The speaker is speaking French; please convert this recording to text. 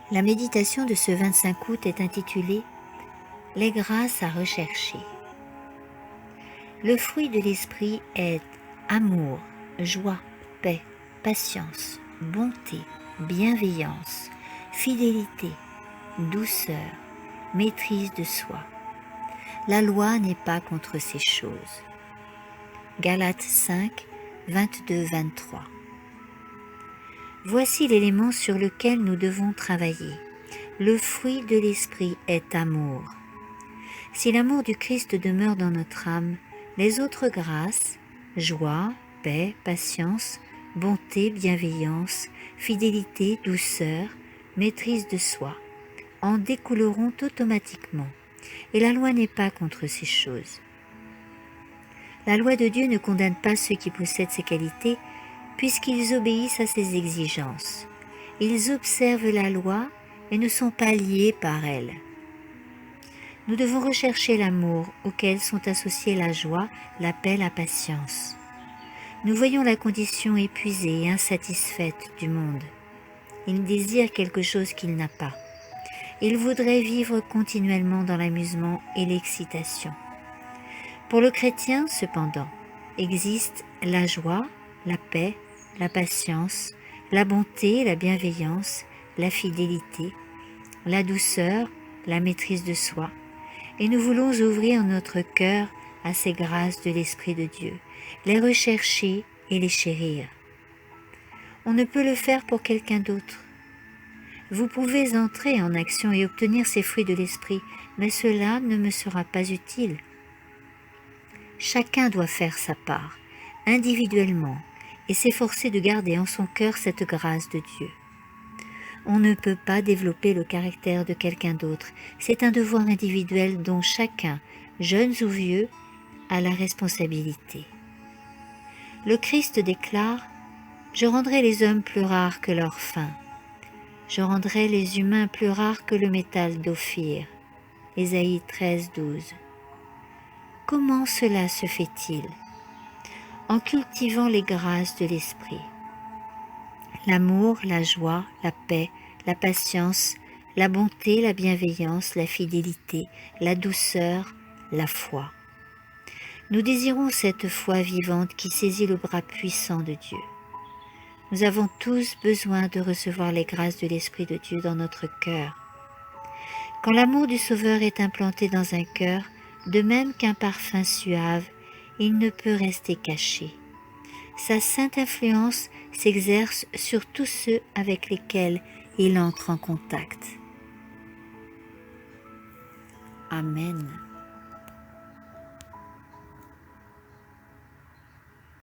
La méditation de ce 25 août est intitulée « Les grâces à rechercher ». Le fruit de l'esprit est amour, joie, paix, patience, bonté, bienveillance, fidélité, douceur, maîtrise de soi. La loi n'est pas contre ces choses. Galates 5, 22-23. Voici l'élément sur lequel nous devons travailler. Le fruit de l'esprit est amour. Si l'amour du Christ demeure dans notre âme, les autres grâces, joie, paix, patience, bonté, bienveillance, fidélité, douceur, maîtrise de soi, en découleront automatiquement. Et la loi n'est pas contre ces choses. La loi de Dieu ne condamne pas ceux qui possèdent ces qualités, puisqu'ils obéissent à ses exigences. Ils observent la loi et ne sont pas liés par elle. Nous devons rechercher l'amour auquel sont associés la joie, la paix, la patience. Nous voyons la condition épuisée et insatisfaite du monde. Il désire quelque chose qu'il n'a pas. Il voudrait vivre continuellement dans l'amusement et l'excitation. Pour le chrétien, cependant, existe la joie, la paix, la patience, la bonté, la bienveillance, la fidélité, la douceur, la maîtrise de soi, et nous voulons ouvrir notre cœur à ces grâces de l'Esprit de Dieu, les rechercher et les chérir. On ne peut le faire pour quelqu'un d'autre. Vous pouvez entrer en action et obtenir ces fruits de l'Esprit, mais cela ne me sera pas utile. Chacun doit faire sa part, individuellement, et s'efforcer de garder en son cœur cette grâce de Dieu. On ne peut pas développer le caractère de quelqu'un d'autre. C'est un devoir individuel dont chacun, jeunes ou vieux, a la responsabilité. Le Christ déclare « Je rendrai les hommes plus rares que leur faim. Je rendrai les humains plus rares que le métal d'Ophir. » Ésaïe 13, 12. Comment cela se fait-il? En cultivant les grâces de l'esprit. L'amour, la joie, la paix, la patience, la bonté, la bienveillance, la fidélité, la douceur, la foi. Nous désirons cette foi vivante qui saisit le bras puissant de Dieu. Nous avons tous besoin de recevoir les grâces de l'Esprit de Dieu dans notre cœur. Quand l'amour du Sauveur est implanté dans un cœur, de même qu'un parfum suave, il ne peut rester caché. Sa sainte influence s'exerce sur tous ceux avec lesquels il entre en contact. Amen.